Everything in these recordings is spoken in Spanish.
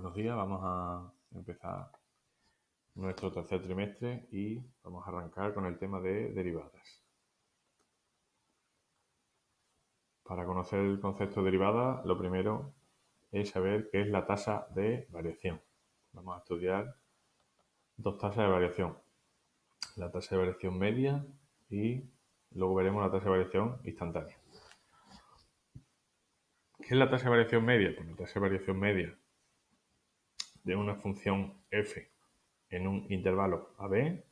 Buenos días, vamos a empezar nuestro tercer trimestre y vamos a arrancar con el tema de derivadas. Para conocer el concepto de derivada, lo primero es saber qué es la tasa de variación. Vamos a estudiar dos tasas de variación, la tasa de variación media y luego veremos la tasa de variación instantánea. ¿Qué es la tasa de variación media? Pues la tasa de variación media de una función f en un intervalo AB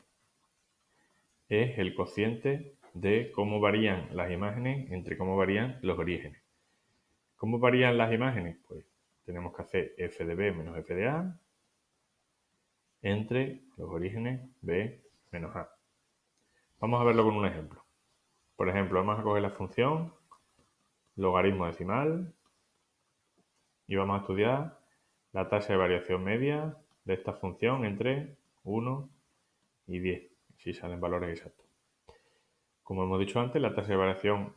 es el cociente de cómo varían las imágenes entre cómo varían los orígenes. ¿Cómo varían las imágenes? Pues tenemos que hacer f de b menos f de a entre los orígenes b menos a. Vamos a verlo con un ejemplo. Por ejemplo, vamos a coger la función logaritmo decimal y vamos a estudiar la tasa de variación media de esta función entre 1 y 10, si salen valores exactos. Como hemos dicho antes, la tasa de variación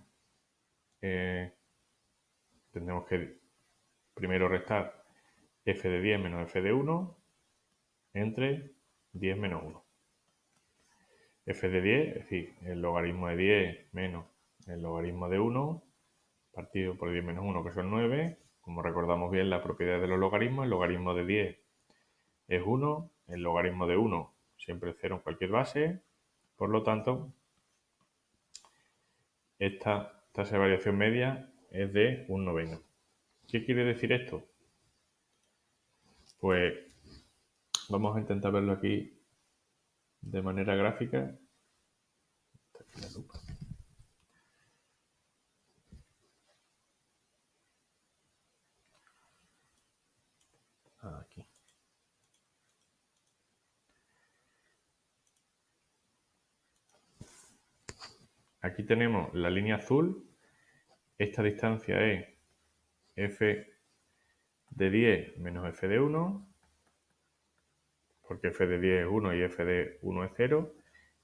tendremos que primero restar f de 10 menos f de 1 entre 10 menos 1. F de 10, es decir, el logaritmo de 10 menos el logaritmo de 1 partido por 10 menos 1, que son 9. Como recordamos bien la propiedad de los logaritmos, el logaritmo de 10 es 1, el logaritmo de 1 siempre es 0 en cualquier base. Por lo tanto, esta tasa de variación media es de 1/9. ¿Qué quiere decir esto? Pues vamos a intentar verlo aquí de manera gráfica. Aquí. Aquí tenemos la línea azul. Esta distancia es f de 10 menos f de 1, porque f de 10 es 1 y f de 1 es 0.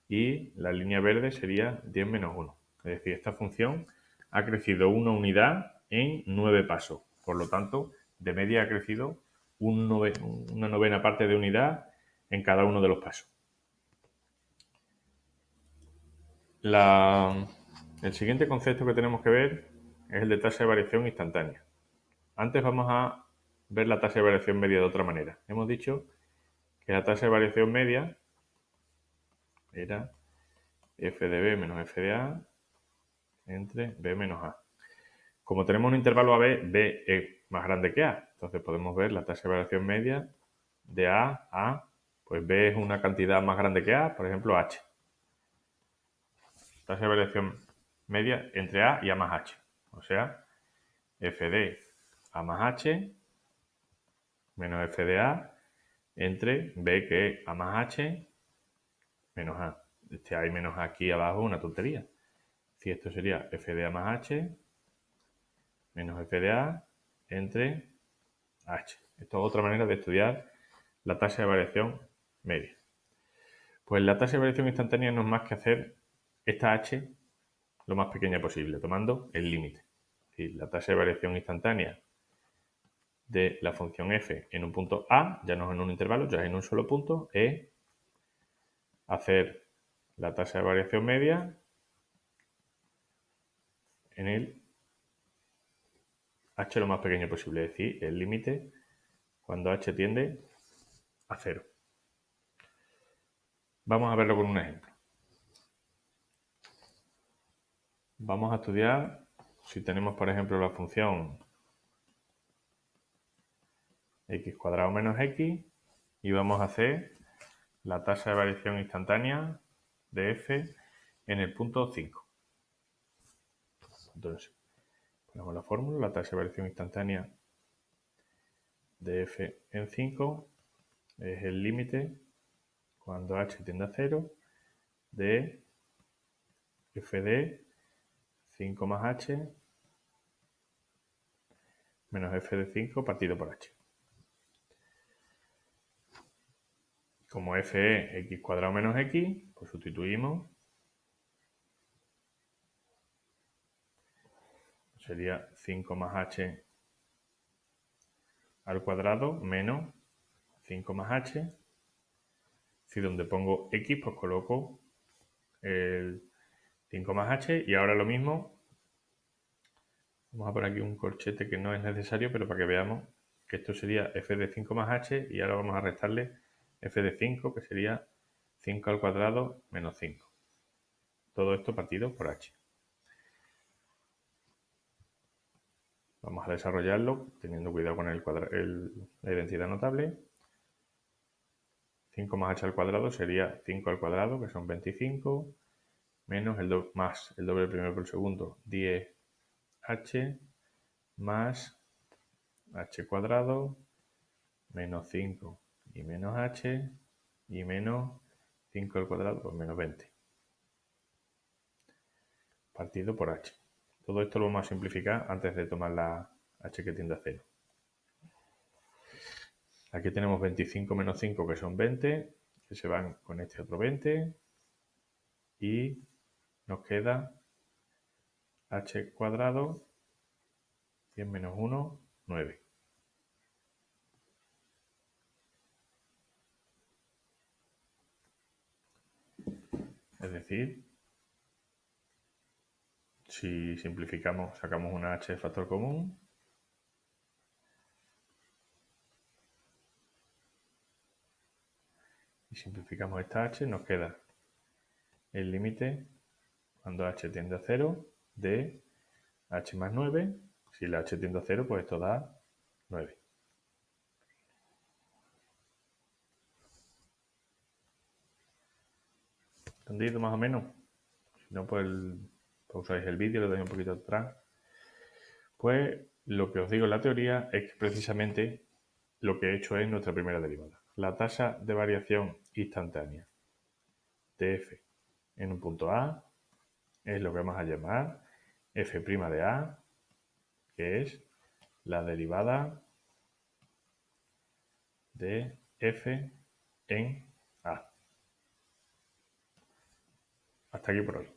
Y la línea verde sería 10 menos 1. Es decir, esta función ha crecido una unidad en 9 pasos. Por lo tanto, de media ha crecido una novena parte de unidad en cada uno de los pasos. El siguiente concepto que tenemos que ver es el de tasa de variación instantánea. Antes vamos a ver la tasa de variación media de otra manera. Hemos dicho que la tasa de variación media era f de b menos f de a entre b menos a. Como tenemos un intervalo AB, B es más grande que A. Entonces podemos ver la tasa de variación media de A a, pues B es una cantidad más grande que A, por ejemplo H. Tasa de variación media entre A y A más H. O sea, F de A más H menos F de A entre B, que es A más H menos A. Este A y menos A aquí abajo es una tontería. Si esto sería F de A más H menos F de A entre H. Esto es otra manera de estudiar la tasa de variación media. Pues la tasa de variación instantánea no es más que hacer esta H lo más pequeña posible, tomando el límite. Es decir, la tasa de variación instantánea de la función f en un punto A, ya no es en un intervalo, ya es en un solo punto, es hacer la tasa de variación media en el h lo más pequeño posible, es decir, el límite cuando h tiende a 0. Vamos a verlo con un ejemplo. Vamos a estudiar, si tenemos por ejemplo la función x cuadrado menos x y vamos a hacer la tasa de variación instantánea de f en el punto 5. Entonces, ponemos la fórmula, la tasa de variación instantánea de f en 5 es el límite cuando h tiende a 0 de f de 5 más h menos f de 5 partido por h. Como f es x cuadrado menos x, pues sustituimos. Sería 5 más h al cuadrado menos 5 más h. Si donde pongo x, pues coloco el 5 más h. Y ahora lo mismo, vamos a poner aquí un corchete que no es necesario, pero para que veamos que esto sería f de 5 más h, y ahora vamos a restarle f de 5, que sería 5 al cuadrado menos 5. Todo esto partido por h. Vamos a desarrollarlo teniendo cuidado con la identidad notable. 5 más h al cuadrado sería 5 al cuadrado, que son 25, menos más el doble primero por el segundo, 10h, más h cuadrado, menos 5 y menos h, y menos 5 al cuadrado, pues menos 20. Partido por h. Todo esto lo vamos a simplificar antes de tomar la h que tiende a 0. Aquí tenemos 25 menos 5, que son 20, que se van con este otro 20, y nos queda h cuadrado, 100 menos 1, 9. Es decir, si simplificamos, sacamos una h de factor común, y simplificamos esta h, nos queda el límite cuando h tiende a 0 de h más 9. Si la h tiende a 0, pues esto da 9. ¿Entendido más o menos? Si no, pues pausáis el vídeo, le dais un poquito atrás. Pues lo que os digo en la teoría es que precisamente lo que he hecho es nuestra primera derivada. La tasa de variación instantánea de f en un punto A es lo que vamos a llamar f' de A, que es la derivada de f en A. Hasta aquí por hoy.